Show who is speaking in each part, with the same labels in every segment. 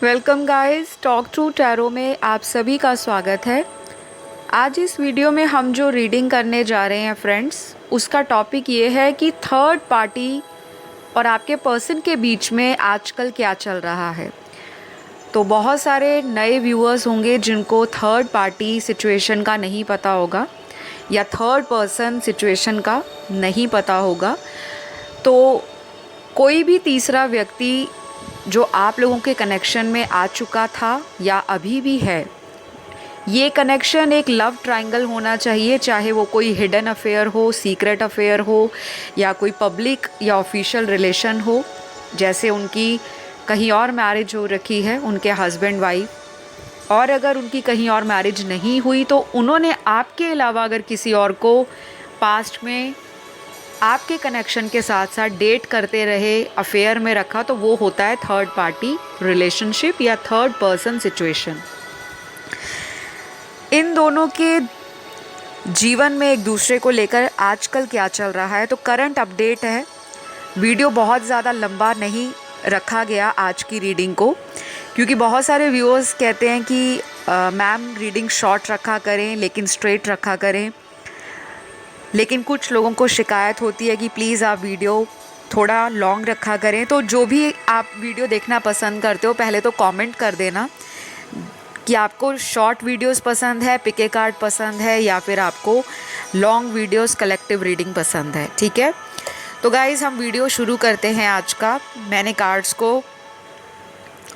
Speaker 1: Welcome guys, talk to tarot में आप सभी का स्वागत है। आज इस वीडियो में हम जो रीडिंग करने जा रहे हैं फ्रेंड्स, उसका टॉपिक ये है कि थर्ड पार्टी और आपके पर्सन के बीच में आजकल क्या चल रहा है। तो बहुत सारे नए व्यूअर्स होंगे जिनको थर्ड पार्टी सिचुएशन का नहीं पता होगा या थर्ड पर्सन सिचुएशन का नहीं पता होगा। तो कोई भी तीसरा व्यक्ति जो आप लोगों के कनेक्शन में आ चुका था या अभी भी है, ये कनेक्शन एक लव ट्रायंगल होना चाहिए, चाहे वो कोई हिडन अफेयर हो, सीक्रेट अफेयर हो या कोई पब्लिक या ऑफिशियल रिलेशन हो। जैसे उनकी कहीं और मैरिज हो रखी है, उनके हस्बैंड वाइफ, और अगर उनकी कहीं और मैरिज नहीं हुई तो उन्होंने आपके अलावा अगर किसी और को पास्ट में आपके कनेक्शन के साथ साथ डेट करते रहे, अफेयर में रखा, तो वो होता है थर्ड पार्टी रिलेशनशिप या थर्ड पर्सन सिचुएशन। इन दोनों के जीवन में एक दूसरे को लेकर आजकल क्या चल रहा है, तो करंट अपडेट है। वीडियो बहुत ज़्यादा लंबा नहीं रखा गया आज की रीडिंग को, क्योंकि बहुत सारे व्यूअर्स कहते हैं कि मैम रीडिंग शॉर्ट रखा करें लेकिन स्ट्रेट रखा करें। लेकिन कुछ लोगों को शिकायत होती है कि प्लीज़ आप वीडियो थोड़ा लॉन्ग रखा करें। तो जो भी आप वीडियो देखना पसंद करते हो, पहले तो कमेंट कर देना कि आपको शॉर्ट वीडियोस पसंद है, पिके कार्ड पसंद है, या फिर आपको लॉन्ग वीडियोस कलेक्टिव रीडिंग पसंद है। ठीक है, तो गाइज़ हम वीडियो शुरू करते हैं आज का। मैंने कार्ड्स को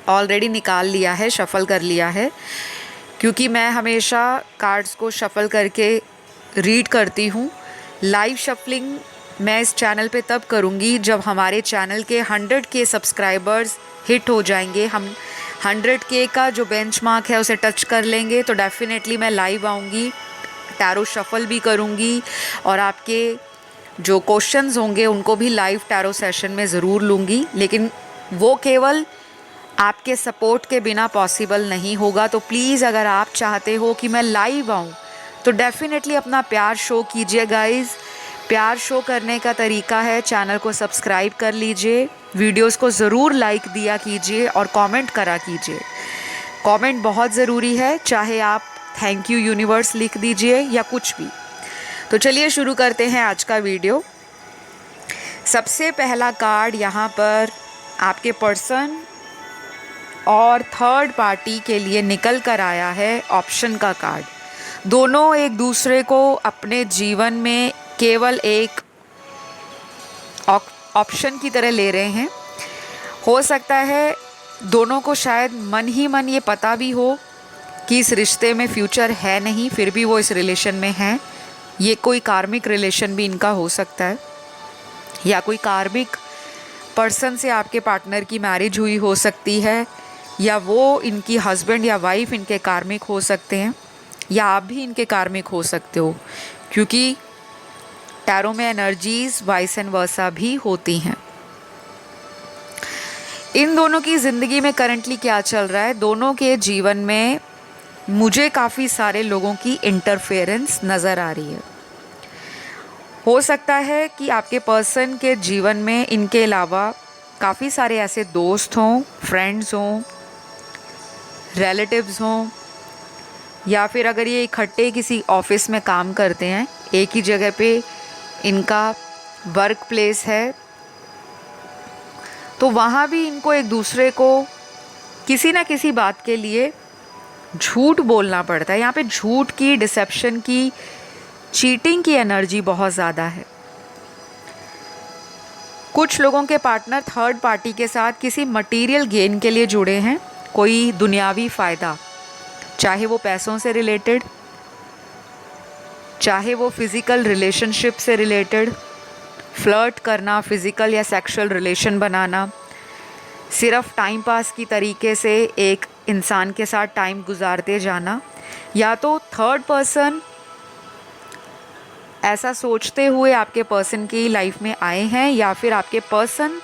Speaker 1: ऑलरेडी निकाल लिया है, शफ़ल कर लिया है, क्योंकि मैं हमेशा कार्ड्स को शफ़ल करके रीड करती हूँ। लाइव शफलिंग मैं इस चैनल पे तब करूँगी जब हमारे चैनल के 100K सब्सक्राइबर्स हिट हो जाएंगे। हम 100K का जो बेंचमार्क है उसे टच कर लेंगे तो डेफिनेटली मैं लाइव आऊँगी, टैरो शफल भी करूँगी और आपके जो क्वेश्चंस होंगे उनको भी लाइव टैरो सेशन में ज़रूर लूँगी। लेकिन वो केवल आपके सपोर्ट के बिना पॉसिबल नहीं होगा। तो प्लीज़ अगर आप चाहते हो कि मैं लाइव आऊँ तो डेफिनेटली अपना प्यार शो कीजिए गाइज़। प्यार शो करने का तरीका है चैनल को सब्सक्राइब कर लीजिए, वीडियोस को ज़रूर लाइक दिया कीजिए और कमेंट करा कीजिए। कमेंट बहुत ज़रूरी है, चाहे आप थैंक यू यूनिवर्स लिख दीजिए या कुछ भी। तो चलिए शुरू करते हैं आज का वीडियो। सबसे पहला कार्ड यहाँ पर आपके पर्सन और थर्ड पार्टी के लिए निकल कर आया है, ऑप्शन का कार्ड। दोनों एक दूसरे को अपने जीवन में केवल एक ऑप्शन की तरह ले रहे हैं। हो सकता है दोनों को शायद मन ही मन ये पता भी हो कि इस रिश्ते में फ्यूचर है नहीं, फिर भी वो इस रिलेशन में हैं। ये कोई कार्मिक रिलेशन भी इनका हो सकता है, या कोई कार्मिक पर्सन से आपके पार्टनर की मैरिज हुई हो सकती है, या वो इनकी हस्बैंड या वाइफ इनके कार्मिक हो सकते हैं, या आप भी इनके कार्मिक हो सकते हो, क्योंकि टैरो में एनर्जीज वाइस एंड वर्सा भी होती हैं। इन दोनों की ज़िंदगी में करंटली क्या चल रहा है, दोनों के जीवन में मुझे काफ़ी सारे लोगों की इंटरफेरेंस नज़र आ रही है। हो सकता है कि आपके पर्सन के जीवन में इनके अलावा काफ़ी सारे ऐसे दोस्त हों, फ्रेंड्स हों, रिलेटिव्स हों, या फिर अगर ये इकट्ठे किसी ऑफिस में काम करते हैं, एक ही जगह पे इनका वर्क प्लेस है, तो वहाँ भी इनको एक दूसरे को किसी ना किसी बात के लिए झूठ बोलना पड़ता है। यहाँ पे झूठ की, डिसेप्शन की, चीटिंग की एनर्जी बहुत ज़्यादा है। कुछ लोगों के पार्टनर थर्ड पार्टी के साथ किसी मटेरियल गेन के लिए जुड़े हैं, कोई दुनियावी फ़ायदा, चाहे वो पैसों से रिलेटेड, चाहे वो फिज़िकल रिलेशनशिप से रिलेटेड, फ्लर्ट करना, फिज़िकल या सेक्सुअल रिलेशन बनाना, सिर्फ टाइम पास की तरीके से एक इंसान के साथ टाइम गुजारते जाना, या तो थर्ड पर्सन ऐसा सोचते हुए आपके पर्सन की लाइफ में आए हैं, या फिर आपके पर्सन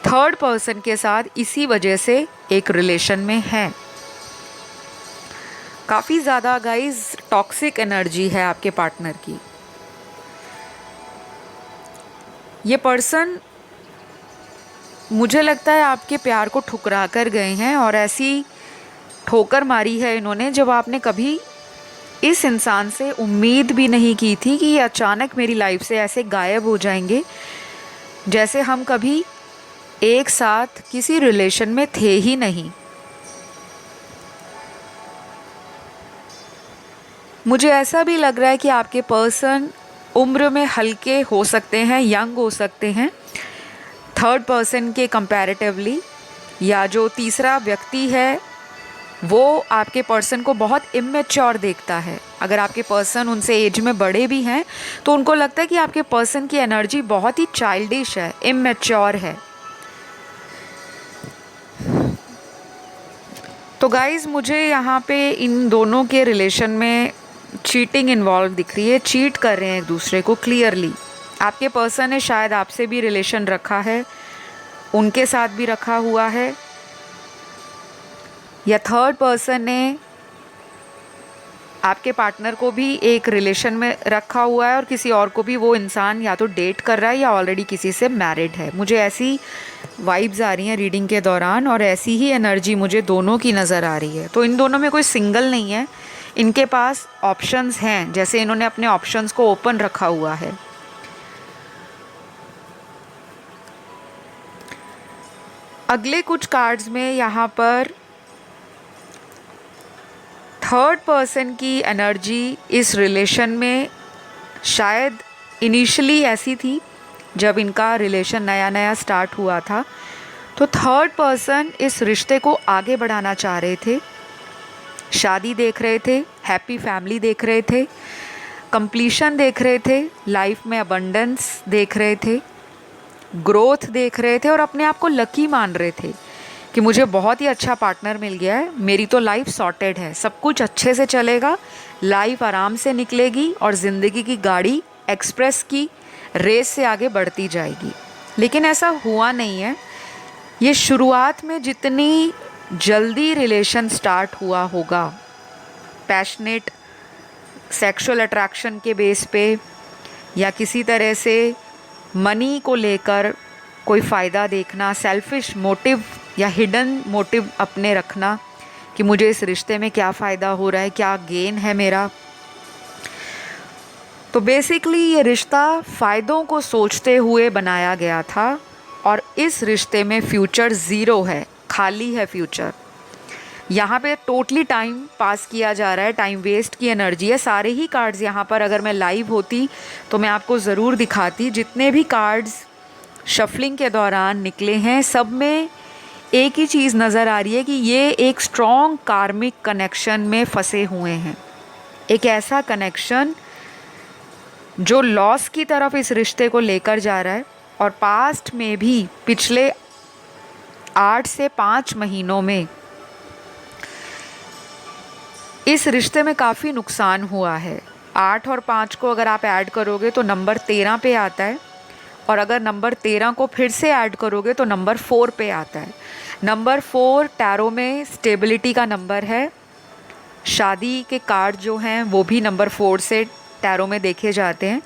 Speaker 1: थर्ड पर्सन के साथ इसी वजह से एक रिलेशन में है। काफ़ी ज़्यादा गाइस टॉक्सिक एनर्जी है आपके पार्टनर की। ये पर्सन मुझे लगता है आपके प्यार को ठुकरा कर गए हैं, और ऐसी ठोकर मारी है इन्होंने जब आपने कभी इस इंसान से उम्मीद भी नहीं की थी कि ये अचानक मेरी लाइफ से ऐसे गायब हो जाएंगे, जैसे हम कभी एक साथ किसी रिलेशन में थे ही नहीं। मुझे ऐसा भी लग रहा है कि आपके पर्सन उम्र में हल्के हो सकते हैं, यंग हो सकते हैं थर्ड पर्सन के कंपैरेटिवली, या जो तीसरा व्यक्ति है वो आपके पर्सन को बहुत इमेच्योर देखता है। अगर आपके पर्सन उनसे एज में बड़े भी हैं तो उनको लगता है कि आपके पर्सन की एनर्जी बहुत ही चाइल्डिश है, इमेच्योर है। तो गाइज़, मुझे यहाँ पे इन दोनों के रिलेशन में चीटिंग इन्वॉल्व दिख रही है, चीट कर रहे हैं एक दूसरे को क्लियरली। आपके पर्सन ने शायद आपसे भी रिलेशन रखा है, उनके साथ भी रखा हुआ है, या थर्ड पर्सन ने आपके पार्टनर को भी एक रिलेशन में रखा हुआ है और किसी और को भी वो इंसान या तो डेट कर रहा है या ऑलरेडी किसी से मैरिड है। मुझे ऐसी वाइब्स आ रही हैं रीडिंग के दौरान, और ऐसी ही एनर्जी मुझे दोनों की नज़र आ रही है। तो इन दोनों में कोई सिंगल नहीं है, इनके पास ऑप्शंस हैं, जैसे इन्होंने अपने ऑप्शंस को ओपन रखा हुआ है। अगले कुछ कार्ड्स में यहाँ पर थर्ड पर्सन की एनर्जी इस रिलेशन में शायद इनिशियली ऐसी थी जब इनका रिलेशन नया नया स्टार्ट हुआ था, तो थर्ड पर्सन इस रिश्ते को आगे बढ़ाना चाह रहे थे, शादी देख रहे थे, हैप्पी फैमिली देख रहे थे, कंप्लीशन देख रहे थे, लाइफ में अबंडेंस देख रहे थे, ग्रोथ देख रहे थे, और अपने आप को लकी मान रहे थे कि मुझे बहुत ही अच्छा पार्टनर मिल गया है, मेरी तो लाइफ सॉर्टेड है, सब कुछ अच्छे से चलेगा, लाइफ आराम से निकलेगी और ज़िंदगी की गाड़ी एक्सप्रेस की रेस से आगे बढ़ती जाएगी। लेकिन ऐसा हुआ नहीं है। ये शुरुआत में जितनी जल्दी रिलेशन स्टार्ट हुआ होगा, पैशनेट सेक्सुअल अट्रैक्शन के बेस पे, या किसी तरह से मनी को लेकर कोई फ़ायदा देखना, सेल्फिश मोटिव या हिडन मोटिव अपने रखना कि मुझे इस रिश्ते में क्या फ़ायदा हो रहा है, क्या गेन है मेरा। तो बेसिकली ये रिश्ता फ़ायदों को सोचते हुए बनाया गया था, और इस रिश्ते में फ्यूचर ज़ीरो है, खाली है फ्यूचर। यहाँ पे टोटली टाइम पास किया जा रहा है, टाइम वेस्ट की एनर्जी है। सारे ही कार्ड्स यहाँ पर अगर मैं लाइव होती तो मैं आपको ज़रूर दिखाती। जितने भी कार्ड्स शफलिंग के दौरान निकले हैं, सब में एक ही चीज़ नज़र आ रही है कि ये एक स्ट्रॉन्ग कार्मिक कनेक्शन में फंसे हुए हैं। एक ऐसा कनेक्शन जो लॉस की तरफ इस रिश्ते को लेकर जा रहा है, और पास्ट में भी पिछले 8 से 5 महीनों में इस रिश्ते में काफ़ी नुकसान हुआ है। 8 और 5 को अगर आप ऐड करोगे तो नंबर 13 पे आता है, और अगर नंबर 13 को फिर से ऐड करोगे तो नंबर 4 पे आता है। नंबर 4 टैरो में स्टेबिलिटी का नंबर है। शादी के कार्ड जो हैं वो भी नंबर 4 से टैरो में देखे जाते हैं।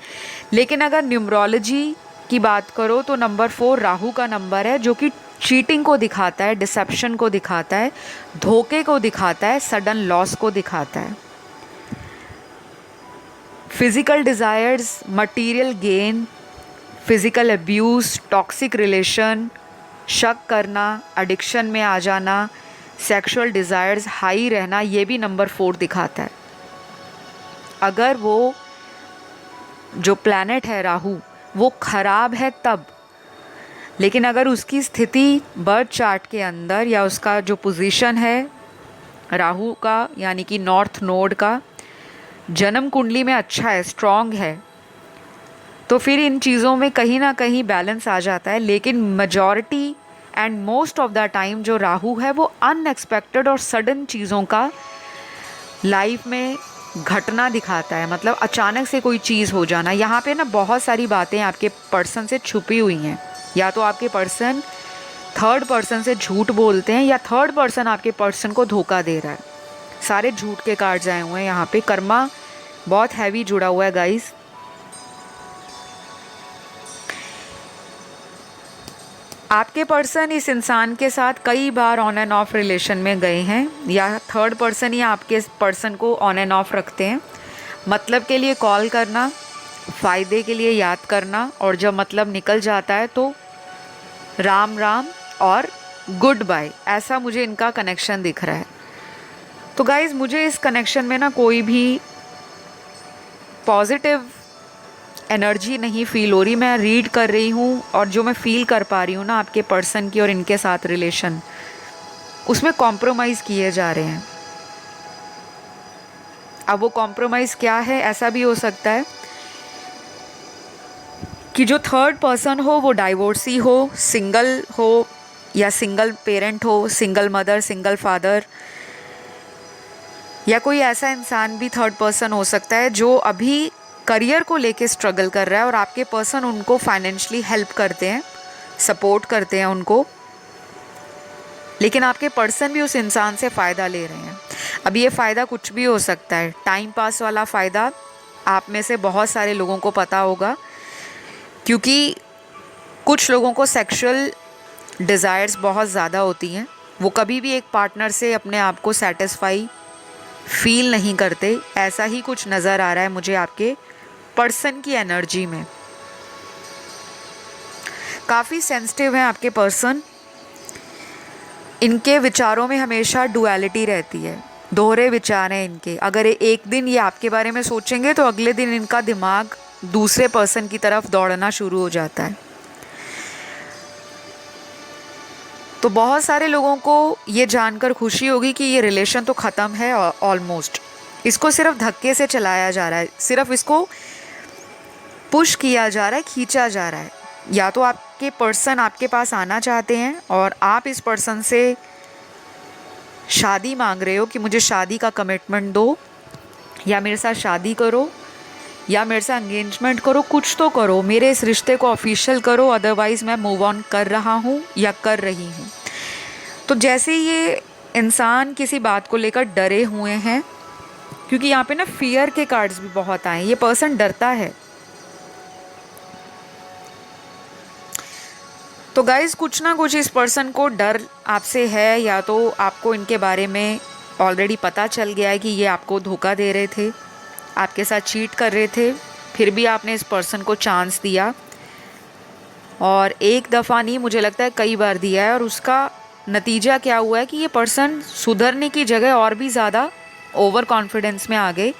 Speaker 1: लेकिन अगर न्यूमरोलॉजी की बात करो तो नंबर 4 राहु का नंबर है, जो कि चीटिंग को दिखाता है, डिसेप्शन को दिखाता है, धोखे को दिखाता है, सडन लॉस को दिखाता है। Physical desires, material gain, physical abuse, toxic relation, शक करना, एडिक्शन में आ जाना, सेक्सुअल डिज़ायर्स हाई रहना, ये भी नंबर 4 दिखाता है। अगर वो जो प्लैनेट है राहु वो ख़राब है तब, लेकिन अगर उसकी स्थिति बर्थ चार्ट के अंदर या उसका जो पोजीशन है राहु का, यानी कि नॉर्थ नोड का, जन्म कुंडली में अच्छा है, स्ट्रॉन्ग है, तो फिर इन चीज़ों में कहीं ना कहीं बैलेंस आ जाता है। लेकिन majority and most of the time जो राहु है वो अनएक्सपेक्टेड और सडन चीज़ों का लाइफ में घटना दिखाता है, मतलब अचानक से कोई चीज़ हो जाना। यहाँ पे ना बहुत सारी बातें आपके पर्सन से छुपी हुई हैं। या तो आपके पर्सन थर्ड पर्सन से झूठ बोलते हैं, या थर्ड पर्सन आपके पर्सन को धोखा दे रहा है। सारे झूठ के कार्ड्स आए हुए हैं यहाँ पे। कर्मा बहुत हैवी जुड़ा हुआ है गाइस। आपके पर्सन इस इंसान के साथ कई बार ऑन एंड ऑफ रिलेशन में गए हैं, या थर्ड पर्सन ही आपके पर्सन को ऑन एंड ऑफ रखते हैं। मतलब के लिए कॉल करना, फ़ायदे के लिए याद करना, और जब मतलब निकल जाता है तो राम राम और गुड बाय, ऐसा मुझे इनका कनेक्शन दिख रहा है। तो गाइज़, मुझे इस कनेक्शन में ना कोई भी पॉजिटिव एनर्जी नहीं फील हो रही। मैं रीड कर रही हूँ और जो मैं फील कर पा रही हूँ ना आपके पर्सन की और इनके साथ रिलेशन, उसमें कॉम्प्रोमाइज़ किए जा रहे हैं। अब वो कॉम्प्रोमाइज़ क्या है, ऐसा भी हो सकता है कि जो थर्ड पर्सन हो वो डाइवोर्सी हो, सिंगल हो, या सिंगल पेरेंट हो, सिंगल मदर, सिंगल फादर, या कोई ऐसा इंसान भी थर्ड पर्सन हो सकता है जो अभी करियर को लेके स्ट्रगल कर रहा है और आपके पर्सन उनको फाइनेंशियली हेल्प करते हैं, सपोर्ट करते हैं उनको, लेकिन आपके पर्सन भी उस इंसान से फ़ायदा ले रहे हैं। अब ये फ़ायदा कुछ भी हो सकता है। टाइम पास वाला फ़ायदा आप में से बहुत सारे लोगों को पता होगा, क्योंकि कुछ लोगों को सेक्सुअल डिज़ायर्स बहुत ज़्यादा होती हैं। वो कभी भी एक पार्टनर से अपने आप को सेटिस्फाई फील नहीं करते। ऐसा ही कुछ नज़र आ रहा है मुझे आपके पर्सन की एनर्जी में। काफ़ी सेंसिटिव है आपके पर्सन। इनके विचारों में हमेशा डुअलिटी रहती है, दोहरे विचार हैं इनके। अगर एक दिन ये आपके बारे में सोचेंगे तो अगले दिन इनका दिमाग दूसरे पर्सन की तरफ दौड़ना शुरू हो जाता है। तो बहुत सारे लोगों को ये जानकर खुशी होगी कि ये रिलेशन तो ख़त्म है ऑलमोस्ट। इसको सिर्फ धक्के से चलाया जा रहा है, सिर्फ इसको पुश किया जा रहा है, खींचा जा रहा है। या तो आपके पर्सन आपके पास आना चाहते हैं और आप इस पर्सन से शादी मांग रहे हो कि मुझे शादी का कमिटमेंट दो, या मेरे साथ शादी करो, या मेरे साथ एंगेजमेंट करो, कुछ तो करो, मेरे इस रिश्ते को ऑफिशियल करो, अदरवाइज़ मैं मूव ऑन कर रहा हूँ या कर रही हूँ। तो जैसे ये इंसान किसी बात को लेकर डरे हुए हैं, क्योंकि यहाँ पे ना फियर के कार्ड्स भी बहुत आए हैं। ये पर्सन डरता है। तो गाइज़, कुछ ना कुछ इस पर्सन को डर आपसे है, या तो आपको इनके बारे में ऑलरेडी पता चल गया है कि ये आपको धोखा दे रहे थे, आपके साथ चीट कर रहे थे, फिर भी आपने इस पर्सन को चांस दिया, और एक दफ़ा नहीं, मुझे लगता है कई बार दिया है। और उसका नतीजा क्या हुआ है कि ये पर्सन सुधरने की जगह और भी ज़्यादा ओवर कॉन्फिडेंस में आ गए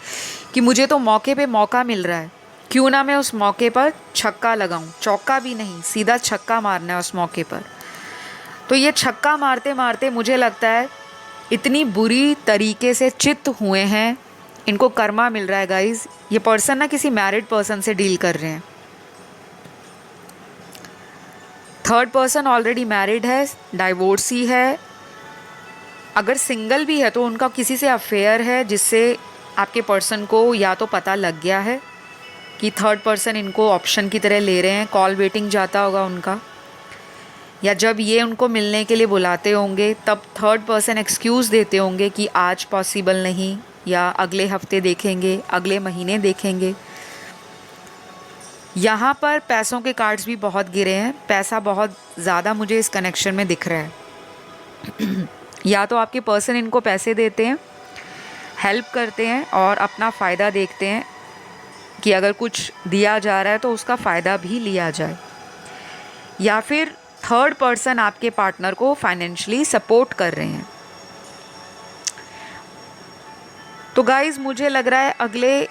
Speaker 1: कि मुझे तो मौके पे मौका मिल रहा है, क्यों ना मैं उस मौके पर छक्का लगाऊं। चौका भी नहीं, सीधा छक्का मारना है उस मौके पर। तो ये छक्का मारते मारते मुझे लगता है इतनी बुरी तरीके से चित हुए हैं, इनको कर्मा मिल रहा है गाइज। ये पर्सन ना किसी मैरिड पर्सन से डील कर रहे हैं। थर्ड पर्सन ऑलरेडी मैरिड है, डाइवोर्सी है। अगर सिंगल भी है तो उनका किसी से अफेयर है, जिससे आपके पर्सन को या तो पता लग गया है कि थर्ड पर्सन इनको ऑप्शन की तरह ले रहे हैं, कॉल वेटिंग जाता होगा उनका, या जब ये उनको मिलने के लिए बुलाते होंगे तब थर्ड पर्सन एक्सक्यूज़ देते होंगे कि आज पॉसिबल नहीं, या अगले हफ्ते देखेंगे, अगले महीने देखेंगे। यहाँ पर पैसों के कार्ड्स भी बहुत गिरे हैं। पैसा बहुत ज़्यादा मुझे इस कनेक्शन में दिख रहा है। या तो आपके पर्सन इनको पैसे देते हैं, हेल्प करते हैं और अपना फ़ायदा देखते हैं कि अगर कुछ दिया जा रहा है तो उसका फ़ायदा भी लिया जाए, या फिर थर्ड पर्सन आपके पार्टनर को फाइनेंशियली सपोर्ट कर रहे हैं। तो गाइज़, मुझे लग रहा है अगले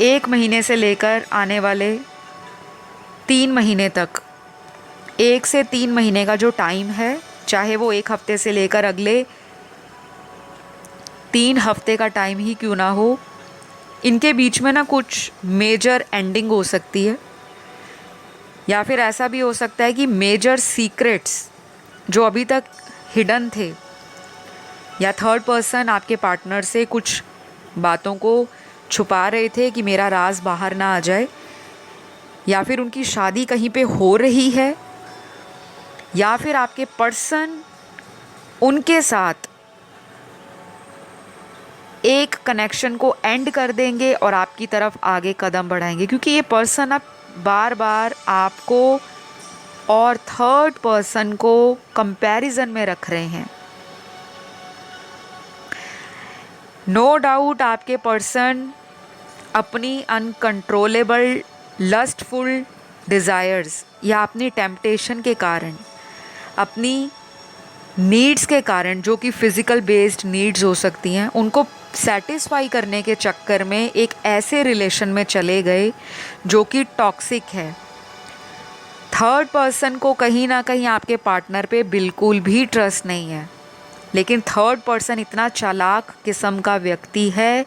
Speaker 1: 1 महीने से लेकर आने वाले 3 महीने तक, 1 से 3 महीने का जो टाइम है, चाहे वो 1 हफ्ते से लेकर अगले 3 हफ्ते का टाइम ही क्यों ना हो, इनके बीच में ना कुछ मेजर एंडिंग हो सकती है। या फिर ऐसा भी हो सकता है कि मेजर सीक्रेट्स जो अभी तक हिडन थे, या थर्ड पर्सन आपके पार्टनर से कुछ बातों को छुपा रहे थे कि मेरा राज बाहर ना आ जाए, या फिर उनकी शादी कहीं पे हो रही है, या फिर आपके पर्सन उनके साथ एक कनेक्शन को एंड कर देंगे और आपकी तरफ आगे कदम बढ़ाएंगे। क्योंकि ये पर्सन अब बार बार आपको और थर्ड पर्सन को कंपैरिजन में रख रहे हैं। नो डाउट आपके पर्सन अपनी अनकंट्रोलेबल लस्टफुल डिज़ायर्स या अपनी टेम्पटेशन के कारण, अपनी नीड्स के कारण, जो कि फ़िज़िकल बेस्ड नीड्स हो सकती हैं, उनको सेटिस्फाई करने के चक्कर में एक ऐसे रिलेशन में चले गए जो कि टॉक्सिक है। थर्ड पर्सन को कहीं ना कहीं आपके पार्टनर पे बिल्कुल भी ट्रस्ट नहीं है, लेकिन थर्ड पर्सन इतना चालाक किस्म का व्यक्ति है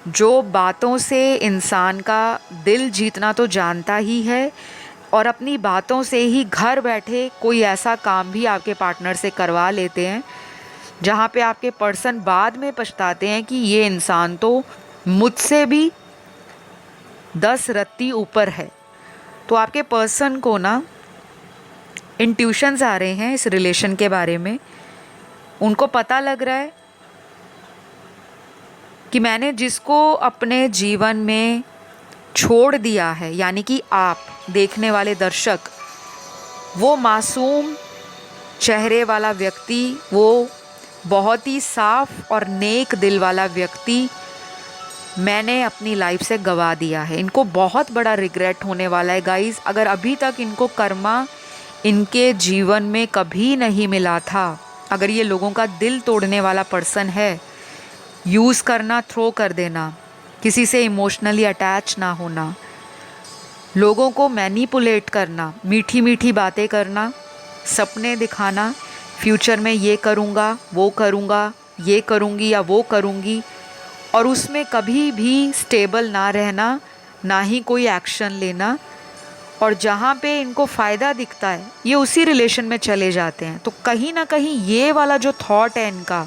Speaker 1: जो बातों से इंसान का दिल जीतना तो जानता ही है, और अपनी बातों से ही घर बैठे कोई ऐसा काम भी आपके पार्टनर से करवा लेते हैं जहाँ पे आपके पर्सन बाद में पछताते हैं कि ये इंसान तो मुझसे भी 10 रत्ती ऊपर है। तो आपके पर्सन को ना इंट्यूशंस आ रहे हैं इस रिलेशन के बारे में। उनको पता लग रहा है कि मैंने जिसको अपने जीवन में छोड़ दिया है, यानी कि आप देखने वाले दर्शक, वो मासूम चेहरे वाला व्यक्ति, वो बहुत ही साफ और नेक दिल वाला व्यक्ति मैंने अपनी लाइफ से गवा दिया है। इनको बहुत बड़ा रिग्रेट होने वाला है गाइस। अगर अभी तक इनको कर्मा इनके जीवन में कभी नहीं मिला था, अगर ये लोगों का दिल तोड़ने वाला पर्सन है, यूज़ करना, थ्रो कर देना, किसी से इमोशनली अटैच ना होना, लोगों को मैनिपुलेट करना, मीठी मीठी बातें करना, सपने दिखाना, फ्यूचर में ये करूँगा, वो करूँगा, ये करूँगी या वो करूँगी, और उसमें कभी भी स्टेबल ना रहना, ना ही कोई एक्शन लेना, और जहाँ पे इनको फ़ायदा दिखता है ये उसी रिलेशन में चले जाते हैं। तो कहीं ना कहीं ये वाला जो थॉट है इनका,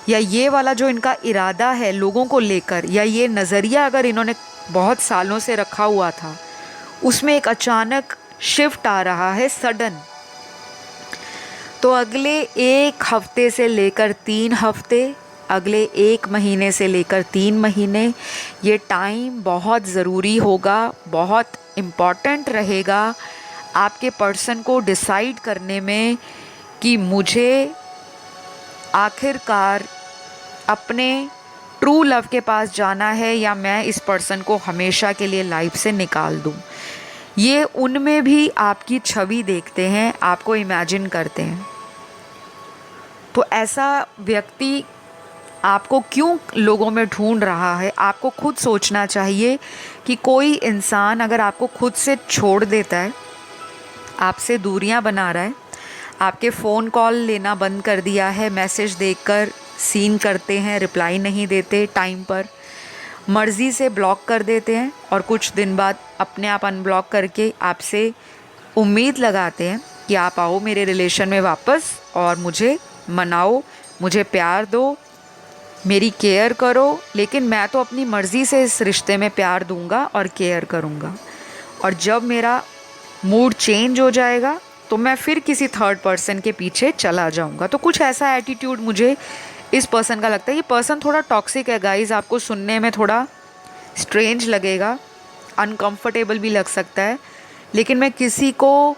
Speaker 1: या ये वाला जो इनका इरादा है लोगों को लेकर, या ये नज़रिया अगर इन्होंने बहुत सालों से रखा हुआ था, उसमें एक अचानक शिफ्ट आ रहा है, सडन। तो अगले 1 हफ्ते से लेकर 3 हफ्ते, अगले 1 महीने से लेकर 3 महीने, ये टाइम बहुत ज़रूरी होगा, बहुत इम्पॉर्टेंट रहेगा आपके पर्सन को डिसाइड करने में कि मुझे आखिरकार अपने ट्रू लव के पास जाना है या मैं इस पर्सन को हमेशा के लिए लाइफ से निकाल दूं। ये उनमें भी आपकी छवि देखते हैं, आपको इमेजिन करते हैं। तो ऐसा व्यक्ति आपको क्यों लोगों में ढूंढ रहा है, आपको खुद सोचना चाहिए कि कोई इंसान अगर आपको खुद से छोड़ देता है, आपसे दूरियां बना रहा है, आपके फ़ोन कॉल लेना बंद कर दिया है, मैसेज देखकर सीन करते हैं, रिप्लाई नहीं देते टाइम पर, मर्ज़ी से ब्लॉक कर देते हैं, और कुछ दिन बाद अपने आप अनब्लॉक करके आपसे उम्मीद लगाते हैं कि आप आओ मेरे रिलेशन में वापस और मुझे मनाओ, मुझे प्यार दो, मेरी केयर करो। लेकिन मैं तो अपनी मर्ज़ी से इस रिश्ते में प्यार दूंगा और केयर करूंगा, और जब मेरा मूड चेंज हो जाएगा तो मैं फिर किसी थर्ड पर्सन के पीछे चला जाऊंगा। तो कुछ ऐसा एटीट्यूड मुझे इस पर्सन का लगता है। ये पर्सन थोड़ा टॉक्सिक है गाइस, आपको सुनने में थोड़ा स्ट्रेंज लगेगा, अनकंफर्टेबल भी लग सकता है, लेकिन मैं किसी को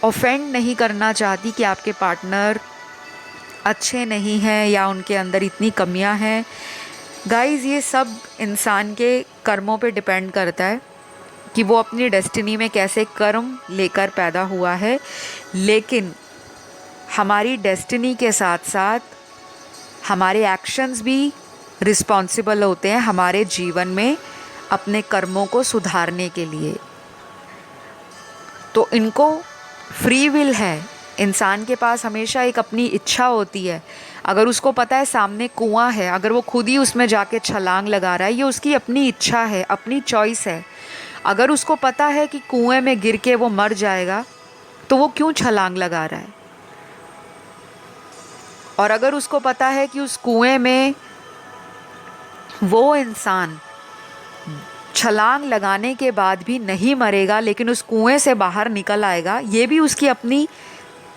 Speaker 1: ऑफेंड नहीं करना चाहती कि आपके पार्टनर अच्छे नहीं हैं या उनके अंदर इतनी कमियां हैं। गाइस, ये सब इंसान के कर्मों पे डिपेंड करता है कि वो अपनी डेस्टिनी में कैसे कर्म लेकर पैदा हुआ है, लेकिन हमारी डेस्टिनी के साथ साथ हमारे एक्शंस भी रिस्पॉन्सिबल होते हैं हमारे जीवन में अपने कर्मों को सुधारने के लिए। तो इनको फ्री विल है, इंसान के पास हमेशा एक अपनी इच्छा होती है। अगर उसको पता है सामने कुआं है, अगर वो खुद ही उसमें जाके छलांग लगा रहा है, ये उसकी अपनी इच्छा है, अपनी चॉइस है। अगर उसको पता है कि कुएं में गिर के वो मर जाएगा तो वो क्यों छलांग लगा रहा है? और अगर उसको पता है कि उस कुएं में वो इंसान छलांग लगाने के बाद भी नहीं मरेगा, लेकिन उस कुएं से बाहर निकल आएगा, ये भी उसकी अपनी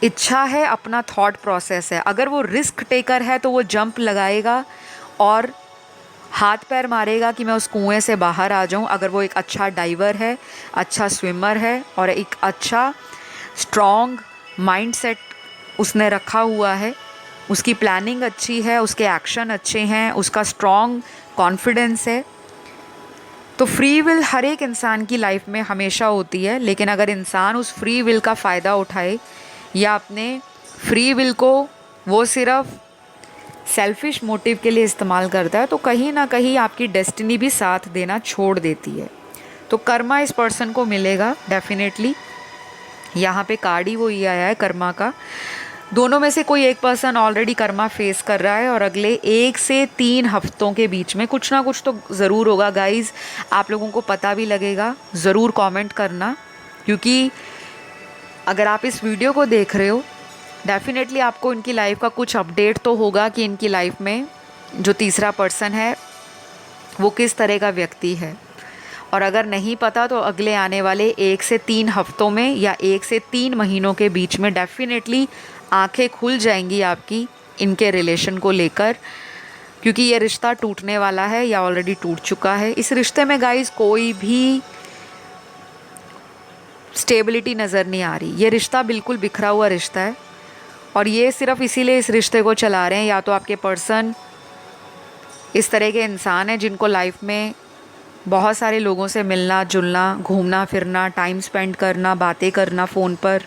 Speaker 1: इच्छा है, अपना थॉट प्रोसेस है। अगर वो रिस्क टेकर है तो वो जंप लगाएगा और हाथ पैर मारेगा कि मैं उस कुएं से बाहर आ जाऊं। अगर वो एक अच्छा डाइवर है, अच्छा स्विमर है और एक अच्छा स्ट्रॉन्ग माइंडसेट उसने रखा हुआ है, उसकी प्लानिंग अच्छी है, उसके एक्शन अच्छे हैं, उसका स्ट्रॉन्ग कॉन्फिडेंस है, तो फ्री विल हर एक इंसान की लाइफ में हमेशा होती है। लेकिन अगर इंसान उस फ्री विल का फ़ायदा उठाए या अपने फ्री विल को वो सिर्फ सेल्फिश मोटिव के लिए इस्तेमाल करता है, तो कहीं ना कहीं आपकी डेस्टिनी भी साथ देना छोड़ देती है। तो कर्मा इस पर्सन को मिलेगा डेफिनेटली। यहाँ पे कार्ड ही वही आया है कर्मा का। दोनों में से कोई एक पर्सन ऑलरेडी कर्मा फेस कर रहा है और अगले 1 से 3 हफ्तों के बीच में कुछ ना कुछ तो ज़रूर होगा गाइज़। आप लोगों को पता भी लगेगा, ज़रूर कमेंट करना, क्योंकि अगर आप इस वीडियो को देख रहे हो डेफिनेटली आपको इनकी लाइफ का कुछ अपडेट तो होगा कि इनकी लाइफ में जो तीसरा पर्सन है वो किस तरह का व्यक्ति है। और अगर नहीं पता तो अगले आने वाले 1 से 3 हफ्तों में या 1 से 3 महीनों के बीच में डेफिनेटली आंखें खुल जाएंगी आपकी इनके रिलेशन को लेकर, क्योंकि ये रिश्ता टूटने वाला है या ऑलरेडी टूट चुका है। इस रिश्ते में गाइस कोई भी स्टेबिलिटी नज़र नहीं आ रही। ये रिश्ता बिल्कुल बिखरा हुआ रिश्ता है और ये सिर्फ इसीलिए इस रिश्ते को चला रहे हैं, या तो आपके पर्सन इस तरह के इंसान हैं जिनको लाइफ में बहुत सारे लोगों से मिलना जुलना, घूमना फिरना, टाइम स्पेंड करना, बातें करना फ़ोन पर,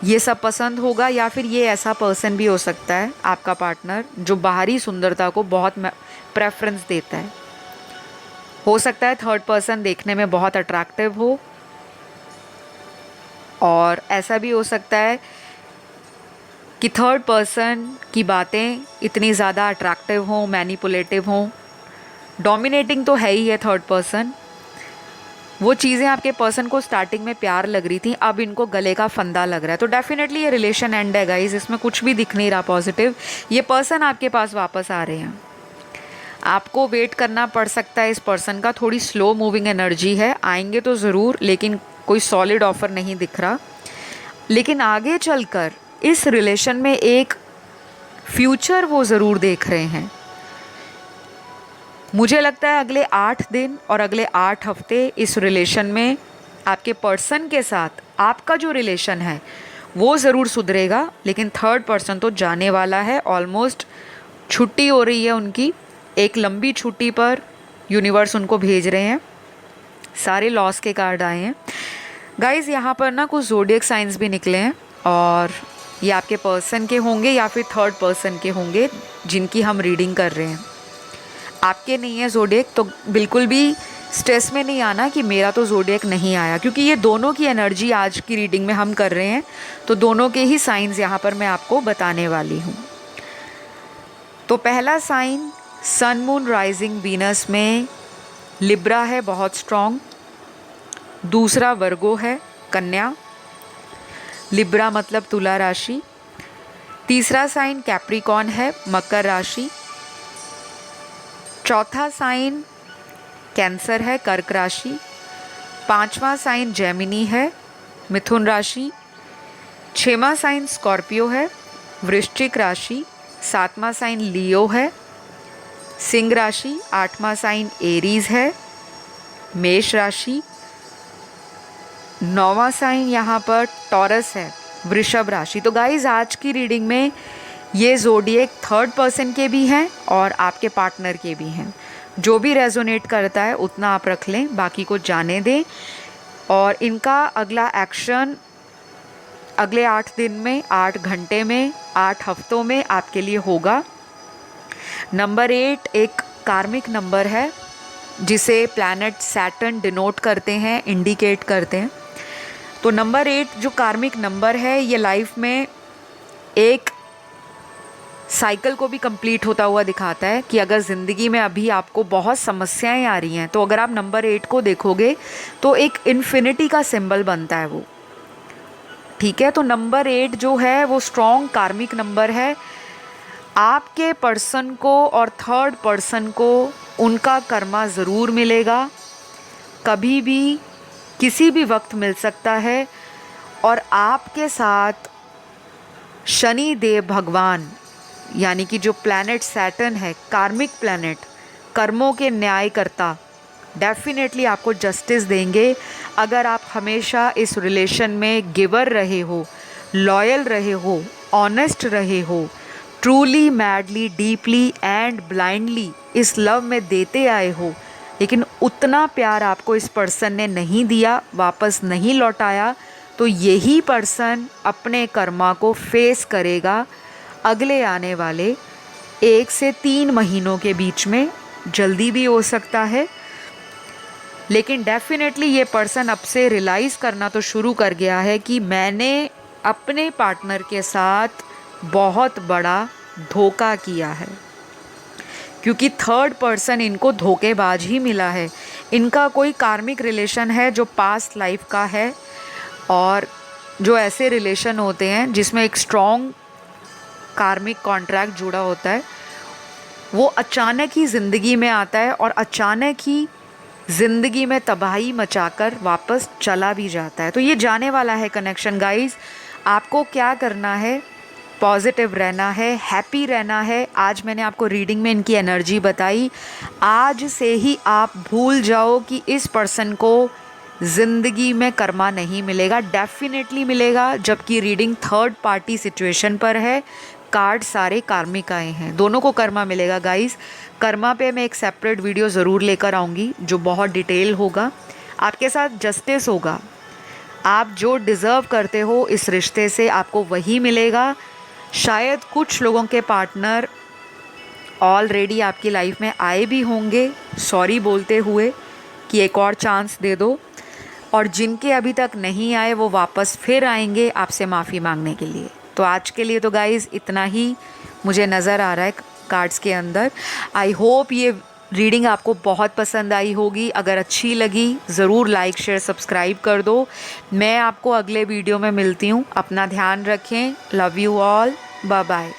Speaker 1: ये सब पसंद होगा। या फिर ये ऐसा पर्सन भी हो सकता है आपका पार्टनर जो बाहरी सुंदरता को बहुत प्रेफरेंस देता है। हो सकता है थर्ड पर्सन देखने में बहुत अट्रैक्टिव हो, और ऐसा भी हो सकता है कि थर्ड पर्सन की बातें इतनी ज़्यादा अट्रैक्टिव हों, मैनिपुलेटिव हों, डोमिनेटिंग तो है ही है थर्ड पर्सन। वो चीज़ें आपके पर्सन को स्टार्टिंग में प्यार लग रही थी, अब इनको गले का फंदा लग रहा है। तो डेफिनेटली ये रिलेशन एंड है गाइस, इसमें कुछ भी दिख नहीं रहा पॉजिटिव। ये पर्सन आपके पास वापस आ रहे हैं, आपको वेट करना पड़ सकता है इस पर्सन का। थोड़ी स्लो मूविंग एनर्जी है, आएंगे तो ज़रूर, लेकिन कोई सॉलिड ऑफर नहीं दिख रहा। लेकिन आगे चलकर इस रिलेशन में एक फ्यूचर वो ज़रूर देख रहे हैं। मुझे लगता है अगले 8 दिन और अगले 8 हफ्ते इस रिलेशन में आपके पर्सन के साथ आपका जो रिलेशन है वो ज़रूर सुधरेगा। लेकिन थर्ड पर्सन तो जाने वाला है, ऑलमोस्ट छुट्टी हो रही है उनकी, एक लंबी छुट्टी पर यूनिवर्स उनको भेज रहे हैं। सारे लॉस के कार्ड आए हैं गाइज़। यहाँ पर ना कुछ ज़ोडिएक साइंस भी निकले हैं, और ये आपके पर्सन के होंगे या फिर थर्ड पर्सन के होंगे जिनकी हम रीडिंग कर रहे हैं। आपके नहीं है ज़ोडिएक तो बिल्कुल भी स्ट्रेस में नहीं आना कि मेरा तो ज़ोडिएक नहीं आया, क्योंकि ये दोनों की एनर्जी आज की रीडिंग में हम कर रहे हैं, तो दोनों के ही साइंस यहाँ पर मैं आपको बताने वाली हूँ। तो पहला sign sun moon rising Venus में लिब्रा है, बहुत स्ट्रॉन्ग। दूसरा वर्गो है, कन्या। लिब्रा मतलब तुला राशि। तीसरा साइन कैप्रिकॉर्न है, मकर राशि। चौथा साइन कैंसर है, कर्क राशि। पांचवा साइन जेमिनी है, मिथुन राशि। छठवां साइन स्कॉर्पियो है, वृश्चिक राशि। सातवां साइन लियो है, सिंह राशि। आठवां साइन एरीज है, मेष राशि। नौवां साइन यहाँ पर टॉरस है, वृषभ राशि। तो गाइज आज की रीडिंग में ये ज़ोडिएक थर्ड पर्सन के भी हैं और आपके पार्टनर के भी हैं। जो भी रेजोनेट करता है उतना आप रख लें, बाकी को जाने दें। और इनका अगला एक्शन अगले 8 दिन में, 8 घंटे में, 8 हफ्तों में आपके लिए होगा। नंबर 8 एक कार्मिक नंबर है जिसे प्लैनेट सैटर्न डिनोट करते हैं, इंडिकेट करते हैं। तो नंबर 8 जो कार्मिक नंबर है ये लाइफ में एक साइकिल को भी कंप्लीट होता हुआ दिखाता है कि अगर ज़िंदगी में अभी आपको बहुत समस्याएं आ रही हैं तो अगर आप नंबर 8 को देखोगे तो एक इन्फिनिटी का सिंबल बनता है वो, ठीक है। तो नंबर 8 जो है वो स्ट्रॉन्ग कार्मिक नंबर है। आपके पर्सन को और थर्ड पर्सन को उनका कर्मा ज़रूर मिलेगा, कभी भी किसी भी वक्त मिल सकता है। और आपके साथ शनि देव भगवान यानी कि जो प्लैनेट सैटर्न है, कार्मिक प्लैनेट, कर्मों के न्यायकर्ता, डेफिनेटली आपको जस्टिस देंगे अगर आप हमेशा इस रिलेशन में गिवर रहे हो, लॉयल रहे हो, ऑनेस्ट रहे हो, truly, madly, deeply and blindly इस लव में देते आए हो, लेकिन उतना प्यार आपको इस पर्सन ने नहीं दिया, वापस नहीं लौटाया, तो यही पर्सन अपने कर्मा को फेस करेगा अगले आने वाले 1 से 3 महीनों के बीच में। जल्दी भी हो सकता है, लेकिन डेफिनेटली ये पर्सन अब से रियलाइज़ करना तो शुरू कर गया है कि मैंने अपने पार्टनर के साथ बहुत बड़ा धोखा किया है, क्योंकि थर्ड पर्सन इनको धोखेबाज ही मिला है। इनका कोई कार्मिक रिलेशन है जो पास्ट लाइफ का है, और जो ऐसे रिलेशन होते हैं जिसमें एक स्ट्रॉन्ग कार्मिक कॉन्ट्रैक्ट जुड़ा होता है, वो अचानक ही ज़िंदगी में आता है और अचानक ही ज़िंदगी में तबाही मचाकर वापस चला भी जाता है। तो ये जाने वाला है कनेक्शन गाइस। आपको क्या करना है, पॉजिटिव रहना है, हैप्पी रहना है। आज मैंने आपको रीडिंग में इनकी एनर्जी बताई। आज से ही आप भूल जाओ कि इस पर्सन को ज़िंदगी में कर्मा नहीं मिलेगा, डेफिनेटली मिलेगा। जबकि रीडिंग थर्ड पार्टी सिचुएशन पर है, कार्ड सारे कार्मिक आए हैं, दोनों को कर्मा मिलेगा गाइस। कर्मा पे मैं एक सेपरेट वीडियो ज़रूर लेकर आऊँगी जो बहुत डिटेल होगा। आपके साथ जस्टिस होगा, आप जो डिज़र्व करते हो इस रिश्ते से आपको वही मिलेगा। शायद कुछ लोगों के पार्टनर ऑलरेडी आपकी लाइफ में आए भी होंगे सॉरी बोलते हुए कि एक और चांस दे दो, और जिनके अभी तक नहीं आए वो वापस फिर आएंगे आपसे माफ़ी मांगने के लिए। तो आज के लिए तो गाइज़ इतना ही मुझे नज़र आ रहा है कार्ड्स के अंदर। आई होप ये रीडिंग आपको बहुत पसंद आई होगी। अगर अच्छी लगी ज़रूर लाइक शेयर सब्सक्राइब कर दो। मैं आपको अगले वीडियो में मिलती हूँ। अपना ध्यान रखें। Love you all. Bye bye.